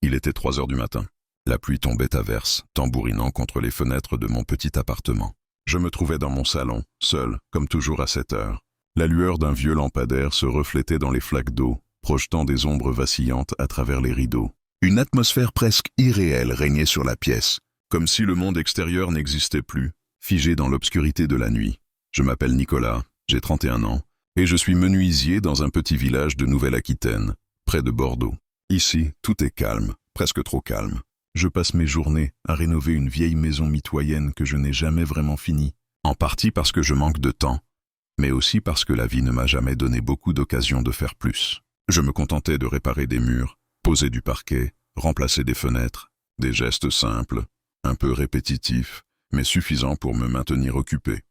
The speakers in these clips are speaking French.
Il était 3 heures du matin. La pluie tombait à verse, tambourinant contre les fenêtres de mon petit appartement. Je me trouvais dans mon salon, seul, comme toujours à 7 heures. La lueur d'un vieux lampadaire se reflétait dans les flaques d'eau, projetant des ombres vacillantes à travers les rideaux. Une atmosphère presque irréelle régnait sur la pièce, comme si le monde extérieur n'existait plus, figé dans l'obscurité de la nuit. Je m'appelle Nicolas, j'ai 31 ans, et je suis menuisier dans un petit village de Nouvelle-Aquitaine, près de Bordeaux. Ici, tout est calme, presque trop calme. Je passe mes journées à rénover une vieille maison mitoyenne que je n'ai jamais vraiment finie, en partie parce que je manque de temps, mais aussi parce que la vie ne m'a jamais donné beaucoup d'occasions de faire plus. Je me contentais de réparer des murs, poser du parquet, remplacer des fenêtres, des gestes simples, un peu répétitifs, mais suffisants pour me maintenir occupé.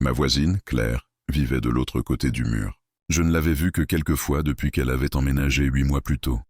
Ma voisine, Claire, vivait de l'autre côté du mur. Je ne l'avais vue que quelques fois depuis qu'elle avait emménagé 8 mois plus tôt.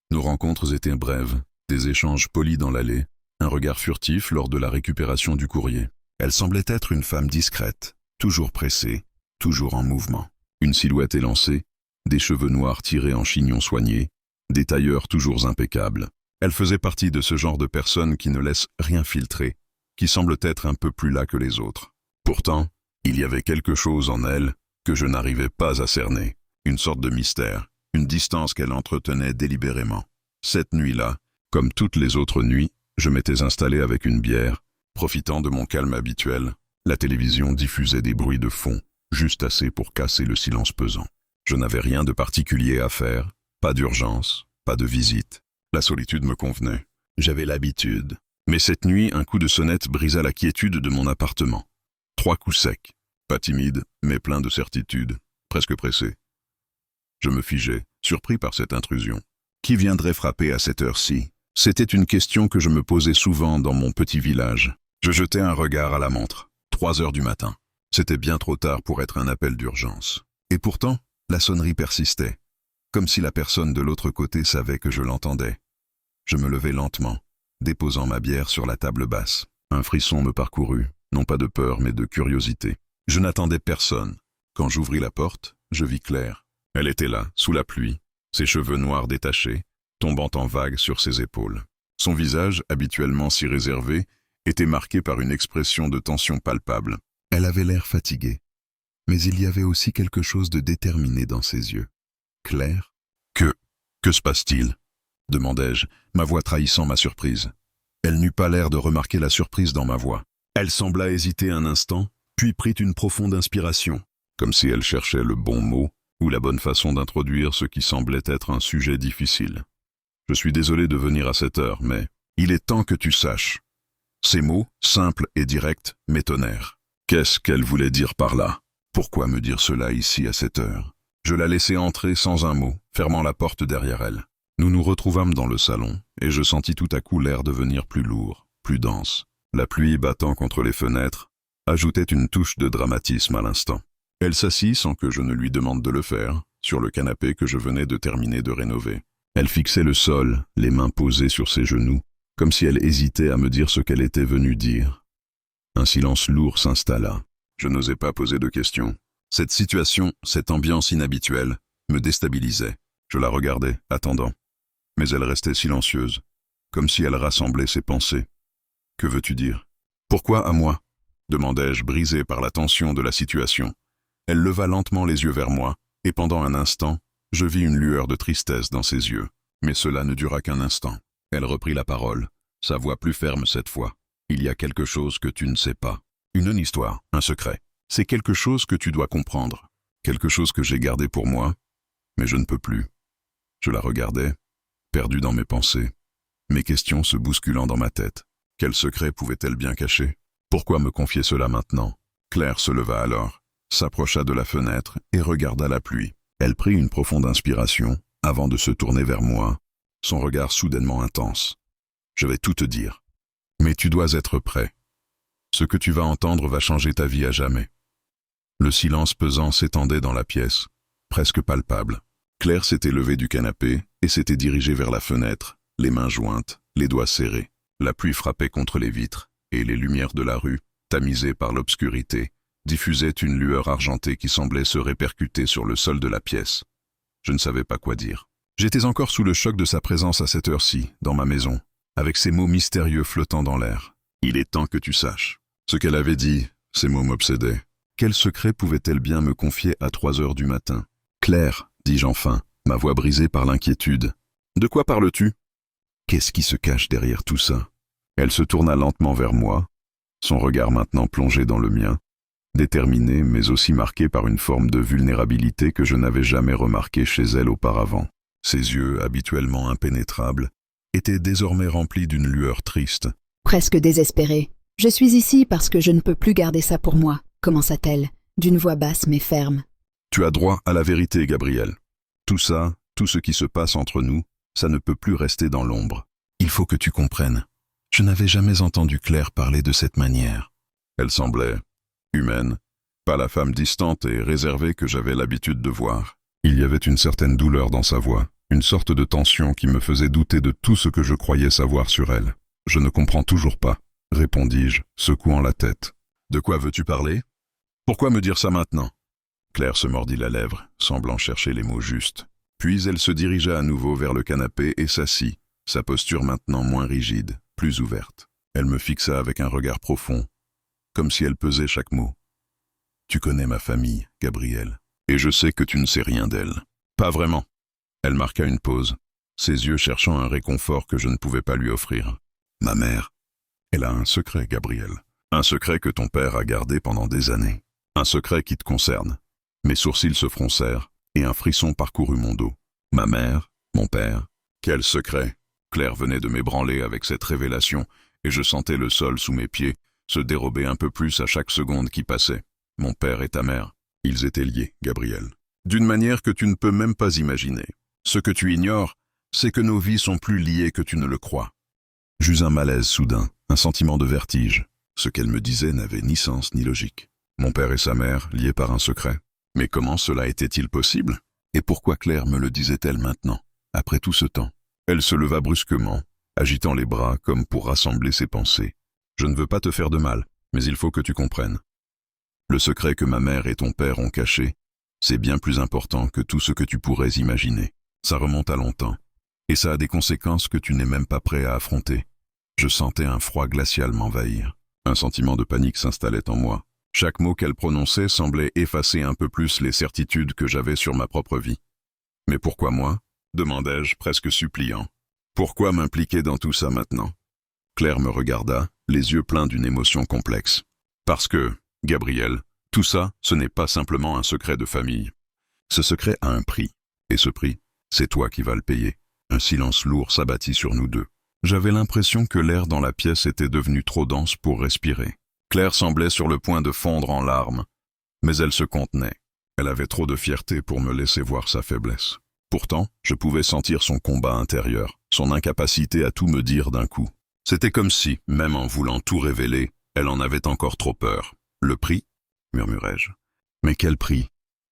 Nos rencontres étaient brèves, des échanges polis dans l'allée, un regard furtif lors de la récupération du courrier. Elle semblait être une femme discrète, toujours pressée, toujours en mouvement. Une silhouette élancée, des cheveux noirs tirés en chignon soigné, des tailleurs toujours impeccables. Elle faisait partie de ce genre de personnes qui ne laissent rien filtrer, qui semblent être un peu plus là que les autres. Pourtant, il y avait quelque chose en elle que je n'arrivais pas à cerner, une sorte de mystère, une distance qu'elle entretenait délibérément. Cette nuit-là, comme toutes les autres nuits, je m'étais installé avec une bière, profitant de mon calme habituel. La télévision diffusait des bruits de fond, juste assez pour casser le silence pesant. Je n'avais rien de particulier à faire, pas d'urgence, pas de visite. La solitude me convenait. J'avais l'habitude. Mais cette nuit, un coup de sonnette brisa la quiétude de mon appartement. 3 coups secs. Pas timide, mais plein de certitude, presque pressé. Je me figeais, surpris par cette intrusion. Qui viendrait frapper à cette heure-ci? C'était une question que je me posais souvent dans mon petit village. Je jetai un regard à la montre. 3 heures du matin. C'était bien trop tard pour être un appel d'urgence. Et pourtant, la sonnerie persistait, comme si la personne de l'autre côté savait que je l'entendais. Je me levai lentement, déposant ma bière sur la table basse. Un frisson me parcourut, non pas de peur mais de curiosité. Je n'attendais personne. Quand j'ouvris la porte, je vis Claire. Elle était là, sous la pluie, ses cheveux noirs détachés, tombant en vagues sur ses épaules. Son visage, habituellement si réservé, était marqué par une expression de tension palpable. Elle avait l'air fatiguée, mais il y avait aussi quelque chose de déterminé dans ses yeux. Claire? Que se passe-t-il? Demandai-je, ma voix trahissant ma surprise. Elle n'eut pas l'air de remarquer la surprise dans ma voix. Elle sembla hésiter un instant, puis prit une profonde inspiration, comme si elle cherchait le bon mot ou la bonne façon d'introduire ce qui semblait être un sujet difficile. Je suis désolé de venir à cette heure, mais il est temps que tu saches. Ces mots, simples et directs, m'étonnèrent. Qu'est-ce qu'elle voulait dire par là? Pourquoi me dire cela ici à cette heure? Je la laissai entrer sans un mot, fermant la porte derrière elle. Nous nous retrouvâmes dans le salon, et je sentis tout à coup l'air devenir plus lourd, plus dense. La pluie battant contre les fenêtres ajoutait une touche de dramatisme à l'instant. Elle s'assit sans que je ne lui demande de le faire, sur le canapé que je venais de terminer de rénover. Elle fixait le sol, les mains posées sur ses genoux, comme si elle hésitait à me dire ce qu'elle était venue dire. Un silence lourd s'installa. Je n'osais pas poser de questions. Cette situation, cette ambiance inhabituelle, me déstabilisait. Je la regardais, attendant. Mais elle restait silencieuse, comme si elle rassemblait ses pensées. « Que veux-tu dire? Pourquoi à moi ?» demandai-je, brisé par la tension de la situation. Elle leva lentement les yeux vers moi, et pendant un instant, je vis une lueur de tristesse dans ses yeux. Mais cela ne dura qu'un instant. Elle reprit la parole, sa voix plus ferme cette fois. « Il y a quelque chose que tu ne sais pas. Une histoire, un secret. C'est quelque chose que tu dois comprendre. Quelque chose que j'ai gardé pour moi, mais je ne peux plus. » Je la regardais, perdu dans mes pensées, mes questions se bousculant dans ma tête. Quel secret pouvait-elle bien cacher? Pourquoi me confier cela maintenant? Claire se leva alors, s'approcha de la fenêtre et regarda la pluie. Elle prit une profonde inspiration avant de se tourner vers moi, son regard soudainement intense. « Je vais tout te dire. Mais tu dois être prêt. Ce que tu vas entendre va changer ta vie à jamais. » Le silence pesant s'étendait dans la pièce, presque palpable. Claire s'était levée du canapé et s'était dirigée vers la fenêtre, les mains jointes, les doigts serrés. La pluie frappait contre les vitres, et les lumières de la rue, tamisées par l'obscurité, diffusaient une lueur argentée qui semblait se répercuter sur le sol de la pièce. Je ne savais pas quoi dire. J'étais encore sous le choc de sa présence à cette heure-ci, dans ma maison, avec ces mots mystérieux flottant dans l'air. Il est temps que tu saches. Ce qu'elle avait dit, ces mots m'obsédaient. Quel secret pouvait-elle bien me confier à 3 heures du matin? Claire, dis-je enfin, ma voix brisée par l'inquiétude. De quoi parles-tu? Qu'est-ce qui se cache derrière tout ça? Elle se tourna lentement vers moi, son regard maintenant plongé dans le mien, déterminé mais aussi marqué par une forme de vulnérabilité que je n'avais jamais remarquée chez elle auparavant. Ses yeux, habituellement impénétrables, étaient désormais remplis d'une lueur triste. Presque désespérée. « Je suis ici parce que je ne peux plus garder ça pour moi », commença-t-elle, d'une voix basse mais ferme. « Tu as droit à la vérité, Gabriel. Tout ça, tout ce qui se passe entre nous, ça ne peut plus rester dans l'ombre. Il faut que tu comprennes. Je n'avais jamais entendu Claire parler de cette manière. » Elle semblait humaine, pas la femme distante et réservée que j'avais l'habitude de voir. Il y avait une certaine douleur dans sa voix, une sorte de tension qui me faisait douter de tout ce que je croyais savoir sur elle. « Je ne comprends toujours pas, » répondis-je, secouant la tête. « De quoi veux-tu parler? Pourquoi me dire ça maintenant ?» Claire se mordit la lèvre, semblant chercher les mots justes. Puis elle se dirigea à nouveau vers le canapé et s'assit, sa posture maintenant moins rigide, plus ouverte. Elle me fixa avec un regard profond, comme si elle pesait chaque mot. « Tu connais ma famille, Gabriel, et je sais que tu ne sais rien d'elle. »« Pas vraiment. » Elle marqua une pause, ses yeux cherchant un réconfort que je ne pouvais pas lui offrir. « Ma mère, elle a un secret, Gabriel. Un secret que ton père a gardé pendant des années. Un secret qui te concerne. » Mes sourcils se froncèrent, et un frisson parcourut mon dos. Ma mère, mon père, quel secret! Claire venait de m'ébranler avec cette révélation, et je sentais le sol sous mes pieds se dérober un peu plus à chaque seconde qui passait. Mon père et ta mère, ils étaient liés, Gabriel. D'une manière que tu ne peux même pas imaginer. Ce que tu ignores, c'est que nos vies sont plus liées que tu ne le crois. J'eus un malaise soudain, un sentiment de vertige. Ce qu'elle me disait n'avait ni sens ni logique. Mon père et sa mère, liés par un secret. Mais comment cela était-il possible? Et pourquoi Claire me le disait-elle maintenant, après tout ce temps? Elle se leva brusquement, agitant les bras comme pour rassembler ses pensées. Je ne veux pas te faire de mal, mais il faut que tu comprennes. Le secret que ma mère et ton père ont caché, c'est bien plus important que tout ce que tu pourrais imaginer. Ça remonte à longtemps, et ça a des conséquences que tu n'es même pas prêt à affronter. Je sentais un froid glacial m'envahir. Un sentiment de panique s'installait en moi. Chaque mot qu'elle prononçait semblait effacer un peu plus les certitudes que j'avais sur ma propre vie. « Mais pourquoi moi ?» demandai-je, presque suppliant. « Pourquoi m'impliquer dans tout ça maintenant ?» Claire me regarda, les yeux pleins d'une émotion complexe. « Parce que, Gabriel, tout ça, ce n'est pas simplement un secret de famille. Ce secret a un prix, et ce prix, c'est toi qui vas le payer. » Un silence lourd s'abattit sur nous deux. J'avais l'impression que l'air dans la pièce était devenu trop dense pour respirer. Claire semblait sur le point de fondre en larmes, mais elle se contenait. Elle avait trop de fierté pour me laisser voir sa faiblesse. Pourtant, je pouvais sentir son combat intérieur, son incapacité à tout me dire d'un coup. C'était comme si, même en voulant tout révéler, elle en avait encore trop peur. « Le prix ?» murmurai-je. « Mais quel prix ?»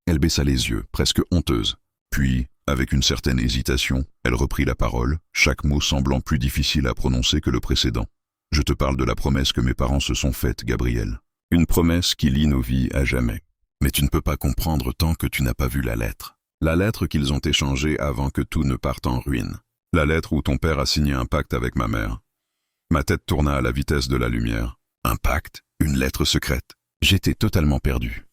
Elle baissa les yeux, presque honteuse. Puis, avec une certaine hésitation, elle reprit la parole, chaque mot semblant plus difficile à prononcer que le précédent. « Je te parle de la promesse que mes parents se sont faite, Gabriel. Une promesse qui lie nos vies à jamais. Mais tu ne peux pas comprendre tant que tu n'as pas vu la lettre. La lettre qu'ils ont échangée avant que tout ne parte en ruine. La lettre où ton père a signé un pacte avec ma mère. » Ma tête tourna à la vitesse de la lumière. Un pacte? Une lettre secrète? J'étais totalement perdu.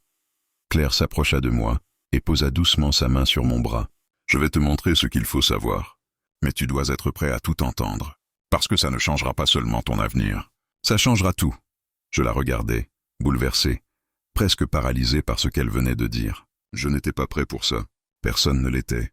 Claire s'approcha de moi et posa doucement sa main sur mon bras. « Je vais te montrer ce qu'il faut savoir. Mais tu dois être prêt à tout entendre. Parce que ça ne changera pas seulement ton avenir. Ça changera tout. » Je la regardais, bouleversé, presque paralysé par ce qu'elle venait de dire. Je n'étais pas prêt pour ça. Personne ne l'était.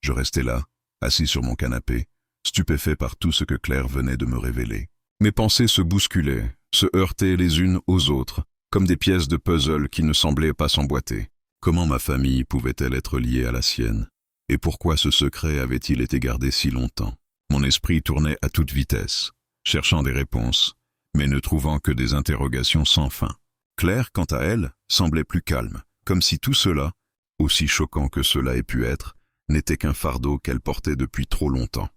Je restais là, assis sur mon canapé, stupéfait par tout ce que Claire venait de me révéler. Mes pensées se bousculaient, se heurtaient les unes aux autres, comme des pièces de puzzle qui ne semblaient pas s'emboîter. Comment ma famille pouvait-elle être liée à la sienne? Et pourquoi ce secret avait-il été gardé si longtemps? Mon esprit tournait à toute vitesse, cherchant des réponses, mais ne trouvant que des interrogations sans fin. Claire, quant à elle, semblait plus calme, comme si tout cela, aussi choquant que cela ait pu être, n'était qu'un fardeau qu'elle portait depuis trop longtemps.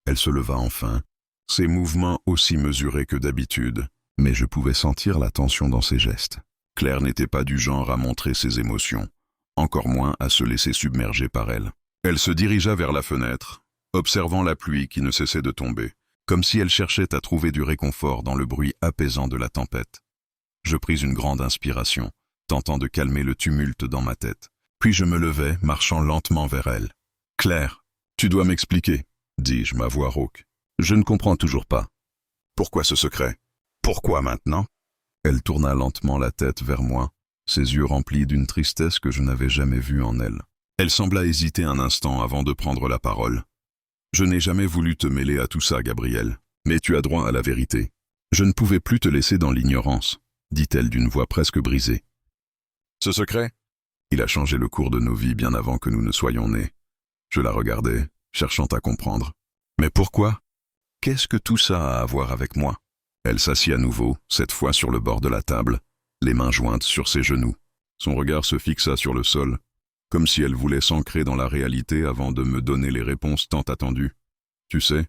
Elle se leva enfin, ses mouvements aussi mesurés que d'habitude, mais je pouvais sentir la tension dans ses gestes. Claire n'était pas du genre à montrer ses émotions, encore moins à se laisser submerger par elles. Elle se dirigea vers la fenêtre, observant la pluie qui ne cessait de tomber, comme si elle cherchait à trouver du réconfort dans le bruit apaisant de la tempête. Je pris une grande inspiration, tentant de calmer le tumulte dans ma tête. Puis je me levai, marchant lentement vers elle. « Claire, tu dois m'expliquer, » dis-je, ma voix rauque. « Je ne comprends toujours pas. Pourquoi ce secret? Pourquoi maintenant ?» Elle tourna lentement la tête vers moi, ses yeux remplis d'une tristesse que je n'avais jamais vue en elle. Elle sembla hésiter un instant avant de prendre la parole. « Je n'ai jamais voulu te mêler à tout ça, Gabriel, mais tu as droit à la vérité. Je ne pouvais plus te laisser dans l'ignorance, » dit-elle d'une voix presque brisée. « Ce secret? Il a changé le cours de nos vies bien avant que nous ne soyons nés. » Je la regardais, cherchant à comprendre. « Mais pourquoi? Qu'est-ce que tout ça a à voir avec moi ?» Elle s'assit à nouveau, cette fois sur le bord de la table, les mains jointes sur ses genoux. Son regard se fixa sur le sol, comme si elle voulait s'ancrer dans la réalité avant de me donner les réponses tant attendues. « Tu sais,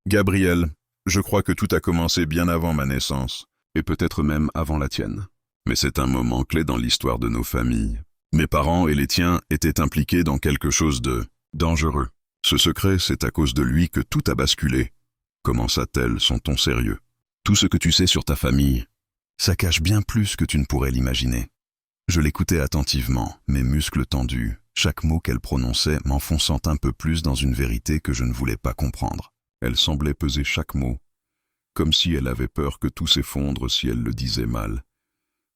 Gabriel, je crois que tout a commencé bien avant ma naissance, et peut-être même avant la tienne. Mais c'est un moment clé dans l'histoire de nos familles. Mes parents et les tiens étaient impliqués dans quelque chose de dangereux. Ce secret, c'est à cause de lui que tout a basculé. » Commença-t-elle son ton sérieux. « Tout ce que tu sais sur ta famille, ça cache bien plus que tu ne pourrais l'imaginer. » Je l'écoutais attentivement, mes muscles tendus, chaque mot qu'elle prononçait m'enfonçant un peu plus dans une vérité que je ne voulais pas comprendre. Elle semblait peser chaque mot, comme si elle avait peur que tout s'effondre si elle le disait mal.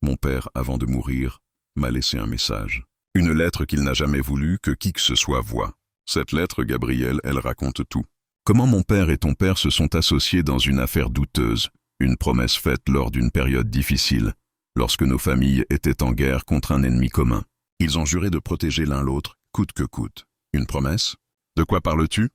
Mon père, avant de mourir, m'a laissé un message. Une lettre qu'il n'a jamais voulu que qui que ce soit voie. Cette lettre, Gabriel, elle raconte tout. Comment mon père et ton père se sont associés dans une affaire douteuse, une promesse faite lors d'une période difficile, lorsque nos familles étaient en guerre contre un ennemi commun. Ils ont juré de protéger l'un l'autre, coûte que coûte. Une promesse? De quoi parles-tu?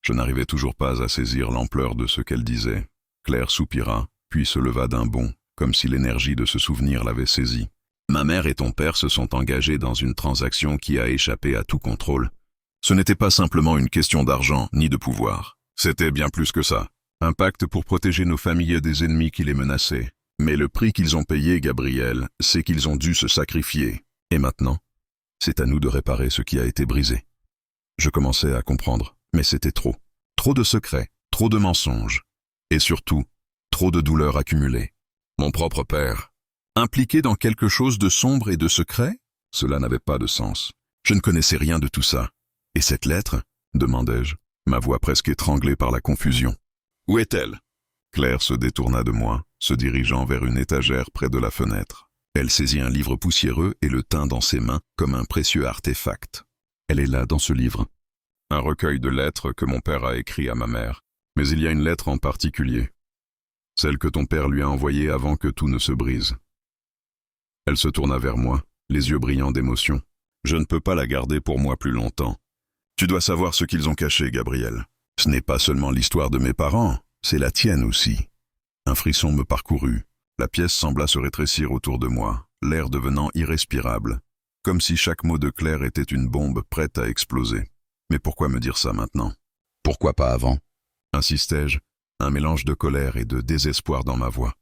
Je n'arrivais toujours pas à saisir l'ampleur de ce qu'elle disait. Claire soupira, puis se leva d'un bond, comme si l'énergie de ce souvenir l'avait saisie. Ma mère et ton père se sont engagés dans une transaction qui a échappé à tout contrôle. Ce n'était pas simplement une question d'argent ni de pouvoir. C'était bien plus que ça. Un pacte pour protéger nos familles des ennemis qui les menaçaient. Mais le prix qu'ils ont payé, Gabriel, c'est qu'ils ont dû se sacrifier. Et maintenant, c'est à nous de réparer ce qui a été brisé. Je commençais à comprendre, mais c'était trop. Trop de secrets, trop de mensonges. Et surtout, trop de douleurs accumulées. Mon propre père, impliqué dans quelque chose de sombre et de secret? Cela n'avait pas de sens. Je ne connaissais rien de tout ça. Et cette lettre? Demandai-je, ma voix presque étranglée par la confusion. Où est-elle? Claire se détourna de moi, se dirigeant vers une étagère près de la fenêtre. Elle saisit un livre poussiéreux et le tint dans ses mains comme un précieux artefact. Elle est là, dans ce livre. Un recueil de lettres que mon père a écrit à ma mère. Mais il y a une lettre en particulier. Celle que ton père lui a envoyée avant que tout ne se brise. Elle se tourna vers moi, les yeux brillants d'émotion. Je ne peux pas la garder pour moi plus longtemps. Tu dois savoir ce qu'ils ont caché, Gabriel. Ce n'est pas seulement l'histoire de mes parents, c'est la tienne aussi. Un frisson me parcourut. La pièce sembla se rétrécir autour de moi, l'air devenant irrespirable, comme si chaque mot de Claire était une bombe prête à exploser. Mais pourquoi me dire ça maintenant? Pourquoi pas avant? Insistai-je, un mélange de colère et de désespoir dans ma voix.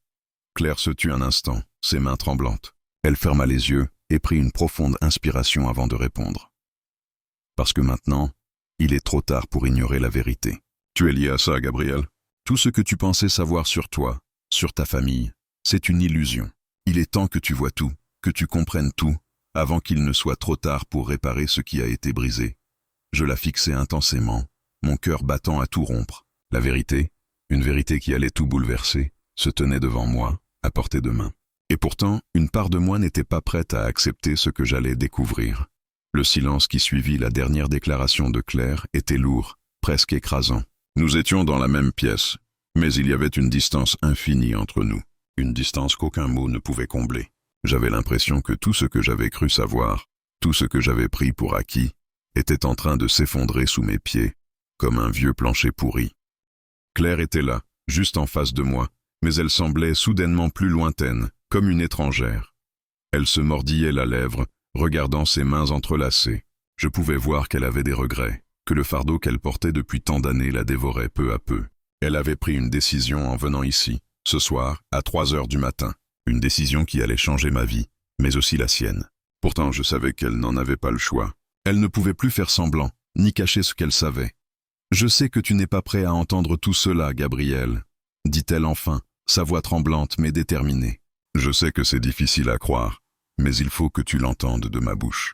Claire se tut un instant, ses mains tremblantes. Elle ferma les yeux et prit une profonde inspiration avant de répondre. Parce que maintenant, il est trop tard pour ignorer la vérité. Tu es lié à ça, Gabriel. Tout ce que tu pensais savoir sur toi, sur ta famille, c'est une illusion. Il est temps que tu vois tout, que tu comprennes tout, avant qu'il ne soit trop tard pour réparer ce qui a été brisé. Je la fixais intensément, mon cœur battant à tout rompre. La vérité, une vérité qui allait tout bouleverser, se tenait devant moi, à portée de main. Et pourtant, une part de moi n'était pas prête à accepter ce que j'allais découvrir. Le silence qui suivit la dernière déclaration de Claire était lourd, presque écrasant. Nous étions dans la même pièce, mais il y avait une distance infinie entre nous, une distance qu'aucun mot ne pouvait combler. J'avais l'impression que tout ce que j'avais cru savoir, tout ce que j'avais pris pour acquis, était en train de s'effondrer sous mes pieds, comme un vieux plancher pourri. Claire était là, juste en face de moi, mais elle semblait soudainement plus lointaine, comme une étrangère. Elle se mordillait la lèvre, regardant ses mains entrelacées. Je pouvais voir qu'elle avait des regrets, que le fardeau qu'elle portait depuis tant d'années la dévorait peu à peu. Elle avait pris une décision en venant ici, ce soir, à 3 heures du matin. Une décision qui allait changer ma vie, mais aussi la sienne. Pourtant, je savais qu'elle n'en avait pas le choix. Elle ne pouvait plus faire semblant, ni cacher ce qu'elle savait. « Je sais que tu n'es pas prêt à entendre tout cela, Gabriel, » dit-elle enfin, sa voix tremblante mais déterminée. « Je sais que c'est difficile à croire, mais il faut que tu l'entendes de ma bouche.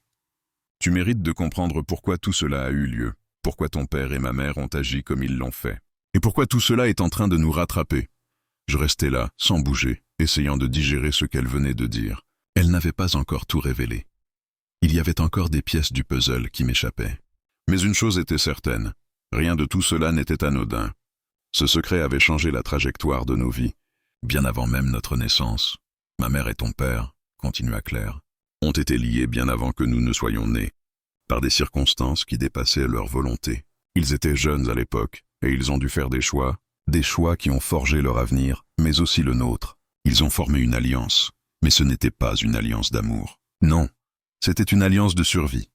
Tu mérites de comprendre pourquoi tout cela a eu lieu, pourquoi ton père et ma mère ont agi comme ils l'ont fait, et pourquoi tout cela est en train de nous rattraper. » Je restais là, sans bouger, essayant de digérer ce qu'elle venait de dire. Elle n'avait pas encore tout révélé. Il y avait encore des pièces du puzzle qui m'échappaient. Mais une chose était certaine, rien de tout cela n'était anodin. Ce secret avait changé la trajectoire de nos vies, bien avant même notre naissance. Ma mère et ton père, continua Claire, ont été liés bien avant que nous ne soyons nés, par des circonstances qui dépassaient leur volonté. Ils étaient jeunes à l'époque, et ils ont dû faire des choix qui ont forgé leur avenir, mais aussi le nôtre. Ils ont formé une alliance, mais ce n'était pas une alliance d'amour. Non, c'était une alliance de survie.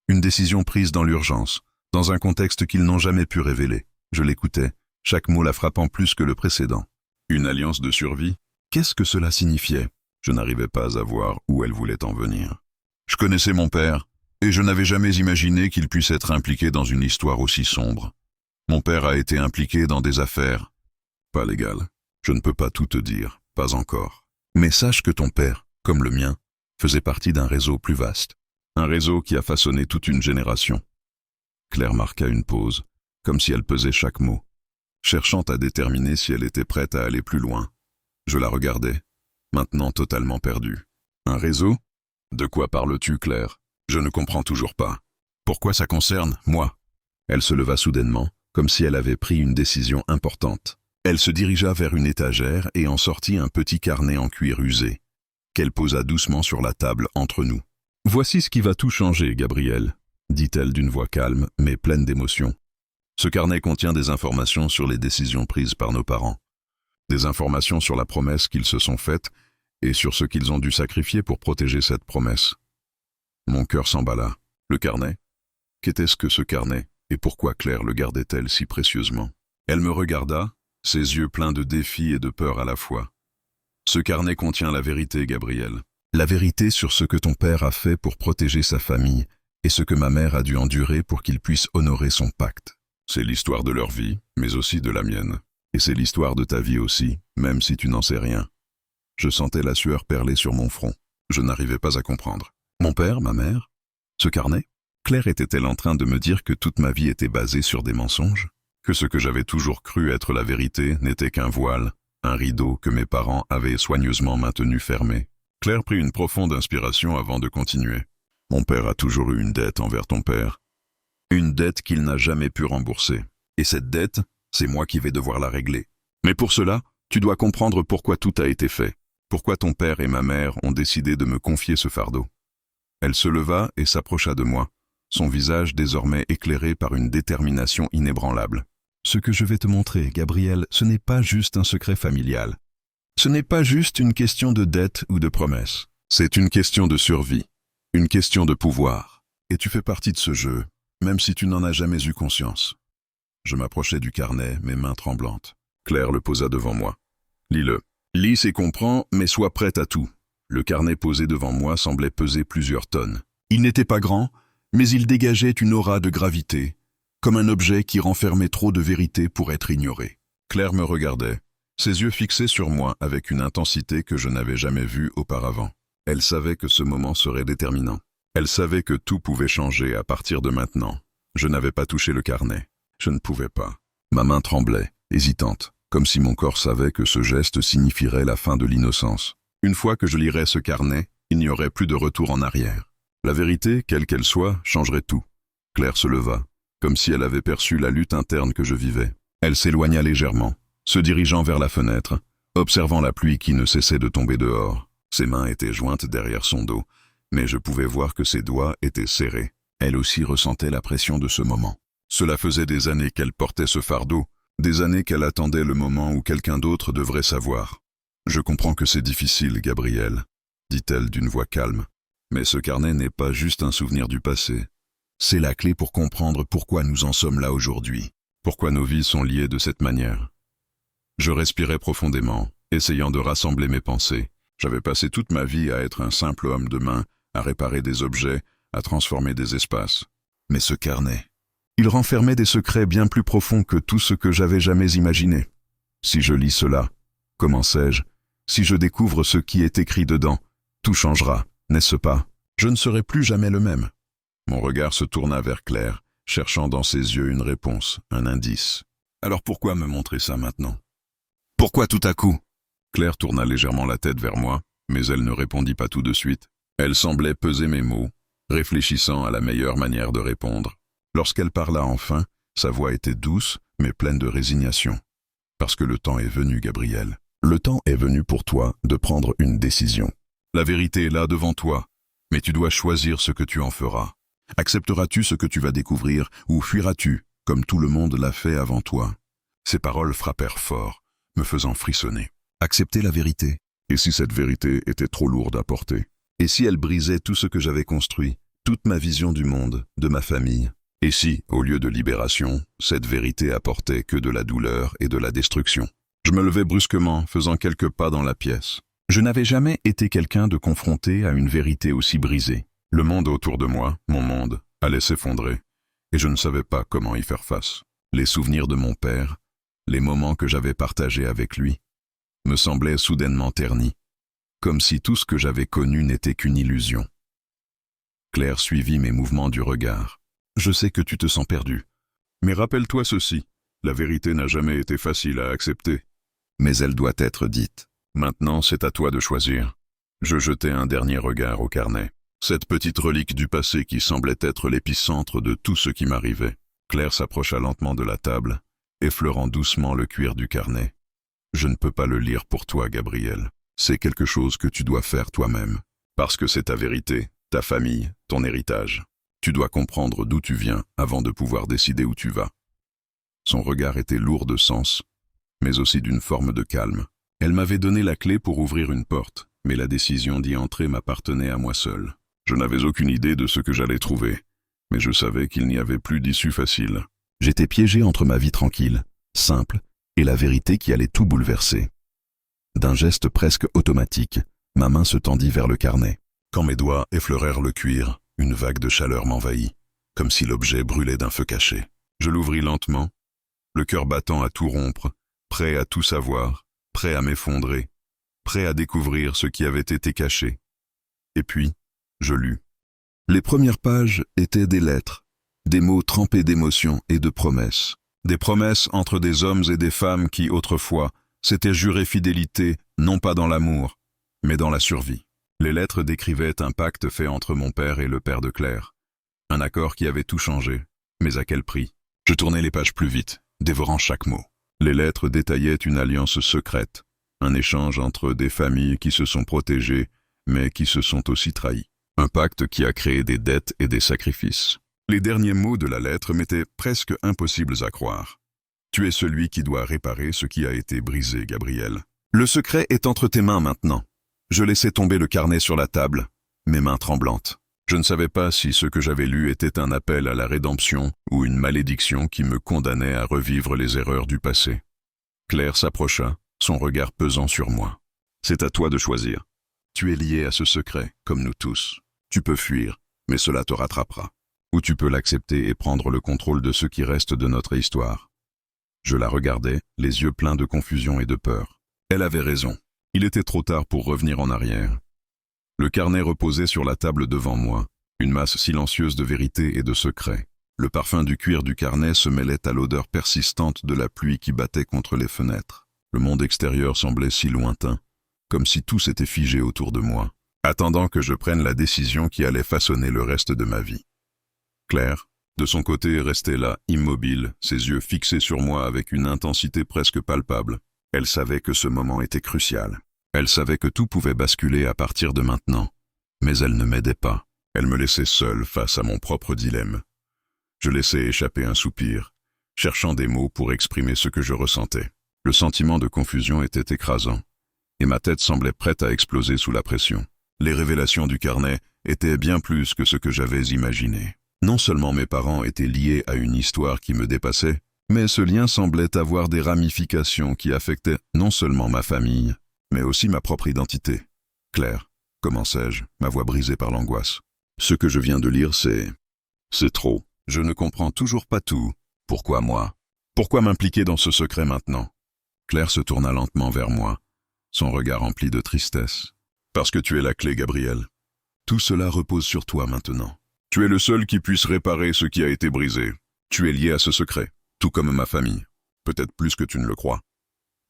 Une décision prise dans l'urgence, dans un contexte qu'ils n'ont jamais pu révéler. Je l'écoutais, chaque mot la frappant plus que le précédent. Une alliance de survie? Qu'est-ce que cela signifiait? Je n'arrivais pas à voir où elle voulait en venir. Je connaissais mon père, et je n'avais jamais imaginé qu'il puisse être impliqué dans une histoire aussi sombre. Mon père a été impliqué dans des affaires pas légales. Je ne peux pas tout te dire, pas encore. Mais sache que ton père, comme le mien, faisait partie d'un réseau plus vaste. Un réseau qui a façonné toute une génération. Claire marqua une pause, comme si elle pesait chaque mot, cherchant à déterminer si elle était prête à aller plus loin. Je la regardais, maintenant totalement perdue. Un réseau? De quoi parles-tu, Claire? Je ne comprends toujours pas. Pourquoi ça concerne moi? Elle se leva soudainement, comme si elle avait pris une décision importante. Elle se dirigea vers une étagère et en sortit un petit carnet en cuir usé, qu'elle posa doucement sur la table entre nous. « Voici ce qui va tout changer, Gabriel, » dit-elle d'une voix calme, mais pleine d'émotion. Ce carnet contient des informations sur les décisions prises par nos parents, des informations sur la promesse qu'ils se sont faite et sur ce qu'ils ont dû sacrifier pour protéger cette promesse. Mon cœur s'emballa. Le carnet? Qu'était-ce que ce carnet, et pourquoi Claire le gardait-elle si précieusement? Elle me regarda, ses yeux pleins de défi et de peur à la fois. Ce carnet contient la vérité, Gabriel. La vérité sur ce que ton père a fait pour protéger sa famille et ce que ma mère a dû endurer pour qu'il puisse honorer son pacte. C'est l'histoire de leur vie, mais aussi de la mienne. Et c'est l'histoire de ta vie aussi, même si tu n'en sais rien. Je sentais la sueur perler sur mon front. Je n'arrivais pas à comprendre. Mon père, ma mère? Ce carnet? Claire était-elle en train de me dire que toute ma vie était basée sur des mensonges? Que ce que j'avais toujours cru être la vérité n'était qu'un voile, un rideau que mes parents avaient soigneusement maintenu fermé? Claire prit une profonde inspiration avant de continuer. Mon père a toujours eu une dette envers ton père. Une dette qu'il n'a jamais pu rembourser. Et cette dette, c'est moi qui vais devoir la régler. Mais pour cela, tu dois comprendre pourquoi tout a été fait. Pourquoi ton père et ma mère ont décidé de me confier ce fardeau. Elle se leva et s'approcha de moi, son visage désormais éclairé par une détermination inébranlable. Ce que je vais te montrer, Gabriel, ce n'est pas juste un secret familial. Ce n'est pas juste une question de dette ou de promesse. C'est une question de survie, une question de pouvoir. Et tu fais partie de ce jeu, même si tu n'en as jamais eu conscience. Je m'approchai du carnet, mes mains tremblantes. Claire le posa devant moi. Lis-le. Lis et comprends, mais sois prête à tout. Le carnet posé devant moi semblait peser plusieurs tonnes. Il n'était pas grand, mais il dégageait une aura de gravité, comme un objet qui renfermait trop de vérité pour être ignoré. Claire me regardait, ses yeux fixés sur moi avec une intensité que je n'avais jamais vue auparavant. Elle savait que ce moment serait déterminant. Elle savait que tout pouvait changer à partir de maintenant. Je n'avais pas touché le carnet. Je ne pouvais pas. Ma main tremblait, hésitante, comme si mon corps savait que ce geste signifierait la fin de l'innocence. Une fois que je lirais ce carnet, il n'y aurait plus de retour en arrière. La vérité, quelle qu'elle soit, changerait tout. Claire se leva, comme si elle avait perçu la lutte interne que je vivais. Elle s'éloigna légèrement, se dirigeant vers la fenêtre, observant la pluie qui ne cessait de tomber dehors. Ses mains étaient jointes derrière son dos, mais je pouvais voir que ses doigts étaient serrés. Elle aussi ressentait la pression de ce moment. Cela faisait des années qu'elle portait ce fardeau, des années qu'elle attendait le moment où quelqu'un d'autre devrait savoir. « Je comprends que c'est difficile, Gabriel, » dit-elle d'une voix calme. « Mais ce carnet n'est pas juste un souvenir du passé. C'est la clé pour comprendre pourquoi nous en sommes là aujourd'hui, pourquoi nos vies sont liées de cette manière. » Je respirais profondément, essayant de rassembler mes pensées. J'avais passé toute ma vie à être un simple homme de main, à réparer des objets, à transformer des espaces. Mais ce carnet, Il renfermait des secrets bien plus profonds que tout ce que j'avais jamais imaginé. Si je lis cela, commençai-je, si je découvre ce qui est écrit dedans, tout changera, n'est-ce pas? Je ne serai plus jamais le même. Mon regard se tourna vers Claire, cherchant dans ses yeux une réponse, un indice. Alors pourquoi me montrer ça maintenant? Pourquoi tout à coup? Claire tourna légèrement la tête vers moi, mais elle ne répondit pas tout de suite. Elle semblait peser mes mots, réfléchissant à la meilleure manière de répondre. Lorsqu'elle parla enfin, sa voix était douce, mais pleine de résignation. Parce que le temps est venu, Gabriel. Le temps est venu pour toi de prendre une décision. La vérité est là devant toi, mais tu dois choisir ce que tu en feras. Accepteras-tu ce que tu vas découvrir, ou fuiras-tu, comme tout le monde l'a fait avant toi? Ces paroles frappèrent fort, me faisant frissonner. Accepter la vérité. Et si cette vérité était trop lourde à porter? Et si elle brisait tout ce que j'avais construit, toute ma vision du monde, de ma famille? Et si, au lieu de libération, cette vérité apportait que de la douleur et de la destruction? Je me levai brusquement, faisant quelques pas dans la pièce. Je n'avais jamais été quelqu'un de confronté à une vérité aussi brisée. Le monde autour de moi, mon monde, allait s'effondrer, et je ne savais pas comment y faire face. Les souvenirs de mon père, les moments que j'avais partagés avec lui, me semblaient soudainement ternis, comme si tout ce que j'avais connu n'était qu'une illusion. Claire suivit mes mouvements du regard. Je sais que tu te sens perdu. Mais rappelle-toi ceci, la vérité n'a jamais été facile à accepter. Mais elle doit être dite. Maintenant, c'est à toi de choisir. Je jetai un dernier regard au carnet. Cette petite relique du passé qui semblait être l'épicentre de tout ce qui m'arrivait. Claire s'approcha lentement de la table, effleurant doucement le cuir du carnet. Je ne peux pas le lire pour toi, Gabriel. C'est quelque chose que tu dois faire toi-même. Parce que c'est ta vérité, ta famille, ton héritage. Tu dois comprendre d'où tu viens avant de pouvoir décider où tu vas. Son regard était lourd de sens, mais aussi d'une forme de calme. Elle m'avait donné la clé pour ouvrir une porte, mais la décision d'y entrer m'appartenait à moi seul. Je n'avais aucune idée de ce que j'allais trouver, mais je savais qu'il n'y avait plus d'issue facile. J'étais piégé entre ma vie tranquille, simple, et la vérité qui allait tout bouleverser. D'un geste presque automatique, ma main se tendit vers le carnet. Quand mes doigts effleurèrent le cuir, une vague de chaleur m'envahit, comme si l'objet brûlait d'un feu caché. Je l'ouvris lentement, le cœur battant à tout rompre, prêt à tout savoir, prêt à m'effondrer, prêt à découvrir ce qui avait été caché. Et puis, je lus. Les premières pages étaient des lettres, des mots trempés d'émotions et de promesses. Des promesses entre des hommes et des femmes qui, autrefois, s'étaient juré fidélité, non pas dans l'amour, mais dans la survie. Les lettres décrivaient un pacte fait entre mon père et le père de Claire. Un accord qui avait tout changé, mais à quel prix? Je tournais les pages plus vite, dévorant chaque mot. Les lettres détaillaient une alliance secrète, un échange entre des familles qui se sont protégées, mais qui se sont aussi trahies. Un pacte qui a créé des dettes et des sacrifices. Les derniers mots de la lettre m'étaient presque impossibles à croire. Tu es celui qui doit réparer ce qui a été brisé, Gabriel. Le secret est entre tes mains maintenant. Je laissai tomber le carnet sur la table, mes mains tremblantes. Je ne savais pas si ce que j'avais lu était un appel à la rédemption ou une malédiction qui me condamnait à revivre les erreurs du passé. Claire s'approcha, son regard pesant sur moi. C'est à toi de choisir. Tu es lié à ce secret, comme nous tous. Tu peux fuir, mais cela te rattrapera. Ou tu peux l'accepter et prendre le contrôle de ce qui reste de notre histoire. Je la regardais, les yeux pleins de confusion et de peur. Elle avait raison. Il était trop tard pour revenir en arrière. Le carnet reposait sur la table devant moi, une masse silencieuse de vérité et de secrets. Le parfum du cuir du carnet se mêlait à l'odeur persistante de la pluie qui battait contre les fenêtres. Le monde extérieur semblait si lointain, comme si tout s'était figé autour de moi, attendant que je prenne la décision qui allait façonner le reste de ma vie. Claire, de son côté, restait là, immobile, ses yeux fixés sur moi avec une intensité presque palpable. Elle savait que ce moment était crucial. Elle savait que tout pouvait basculer à partir de maintenant. Mais elle ne m'aidait pas. Elle me laissait seul face à mon propre dilemme. Je laissai échapper un soupir, cherchant des mots pour exprimer ce que je ressentais. Le sentiment de confusion était écrasant, et ma tête semblait prête à exploser sous la pression. Les révélations du carnet étaient bien plus que ce que j'avais imaginé. Non seulement mes parents étaient liés à une histoire qui me dépassait, mais ce lien semblait avoir des ramifications qui affectaient non seulement ma famille, mais aussi ma propre identité. Claire, commençai-je, ma voix brisée par l'angoisse. Ce que je viens de lire, c'est trop. Je ne comprends toujours pas tout. Pourquoi moi? Pourquoi m'impliquer dans ce secret maintenant? Claire se tourna lentement vers moi, son regard rempli de tristesse. Parce que tu es la clé, Gabriel. Tout cela repose sur toi maintenant. Tu es le seul qui puisse réparer ce qui a été brisé. Tu es lié à ce secret, tout comme ma famille. Peut-être plus que tu ne le crois.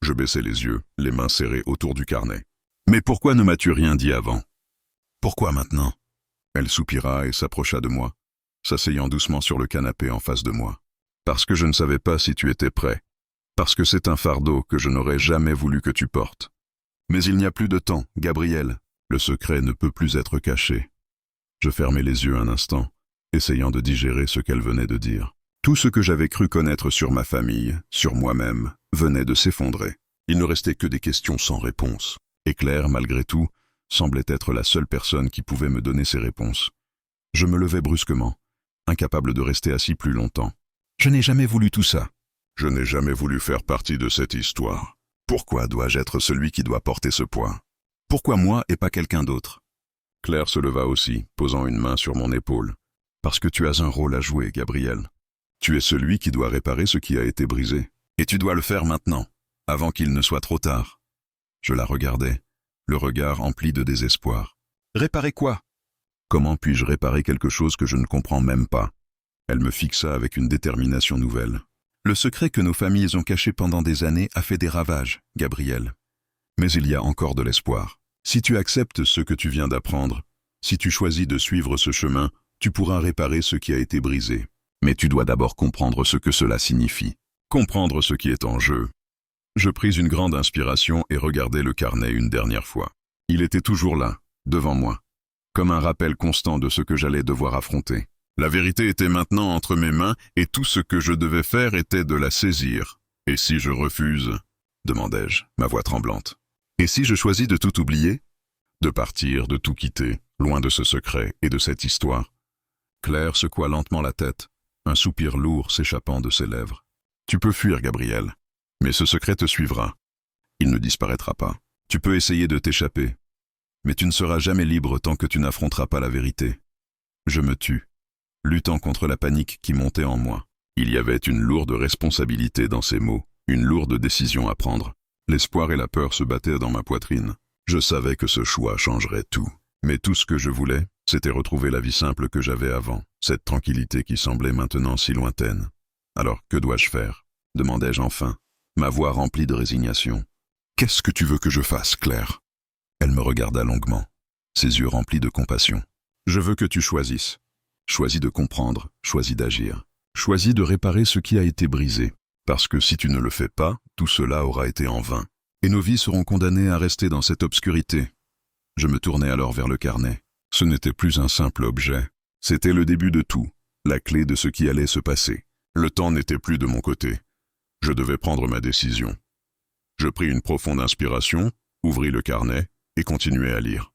Je baissai les yeux, les mains serrées autour du carnet. Mais pourquoi ne m'as-tu rien dit avant? Pourquoi maintenant? Elle soupira et s'approcha de moi, s'asseyant doucement sur le canapé en face de moi. Parce que je ne savais pas si tu étais prêt. Parce que c'est un fardeau que je n'aurais jamais voulu que tu portes. Mais il n'y a plus de temps, Gabriel. Le secret ne peut plus être caché. Je fermai les yeux un instant, essayant de digérer ce qu'elle venait de dire. Tout ce que j'avais cru connaître sur ma famille, sur moi-même, venait de s'effondrer. Il ne restait que des questions sans réponse. Et Claire, malgré tout, semblait être la seule personne qui pouvait me donner ces réponses. Je me levai brusquement, incapable de rester assis plus longtemps. Je n'ai jamais voulu tout ça. Je n'ai jamais voulu faire partie de cette histoire. Pourquoi dois-je être celui qui doit porter ce poids? Pourquoi moi et pas quelqu'un d'autre? Claire se leva aussi, posant une main sur mon épaule. Parce que tu as un rôle à jouer, Gabriel. Tu es celui qui doit réparer ce qui a été brisé. Et tu dois le faire maintenant, avant qu'il ne soit trop tard. Je la regardais, le regard empli de désespoir. Réparer quoi? Comment puis-je réparer quelque chose que je ne comprends même pas? Elle me fixa avec une détermination nouvelle. Le secret que nos familles ont caché pendant des années a fait des ravages, Gabriel. Mais il y a encore de l'espoir. Si tu acceptes ce que tu viens d'apprendre, si tu choisis de suivre ce chemin, tu pourras réparer ce qui a été brisé. Mais tu dois d'abord comprendre ce que cela signifie. Comprendre ce qui est en jeu. Je pris une grande inspiration et regardai le carnet une dernière fois. Il était toujours là, devant moi, comme un rappel constant de ce que j'allais devoir affronter. La vérité était maintenant entre mes mains et tout ce que je devais faire était de la saisir. Et si je refuse? Demandai-je, ma voix tremblante. Et si je choisis de tout oublier? De partir, de tout quitter, loin de ce secret et de cette histoire? Claire secoua lentement la tête, un soupir lourd s'échappant de ses lèvres. Tu peux fuir, Gabriel, mais ce secret te suivra. Il ne disparaîtra pas. Tu peux essayer de t'échapper, mais tu ne seras jamais libre tant que tu n'affronteras pas la vérité. Je me tus, luttant contre la panique qui montait en moi. Il y avait une lourde responsabilité dans ces mots, une lourde décision à prendre. L'espoir et la peur se battaient dans ma poitrine. Je savais que ce choix changerait tout. Mais tout ce que je voulais, c'était retrouver la vie simple que j'avais avant, cette tranquillité qui semblait maintenant si lointaine. Alors, que dois-je faire? Demandai-je enfin, ma voix remplie de résignation. Qu'est-ce que tu veux que je fasse, Claire? Elle me regarda longuement, ses yeux remplis de compassion. Je veux que tu choisisses. Choisis de comprendre, choisis d'agir. Choisis de réparer ce qui a été brisé. Parce que si tu ne le fais pas, tout cela aura été en vain. Et nos vies seront condamnées à rester dans cette obscurité. Je me tournai alors vers le carnet. Ce n'était plus un simple objet. C'était le début de tout, la clé de ce qui allait se passer. Le temps n'était plus de mon côté. Je devais prendre ma décision. Je pris une profonde inspiration, ouvris le carnet et continuai à lire.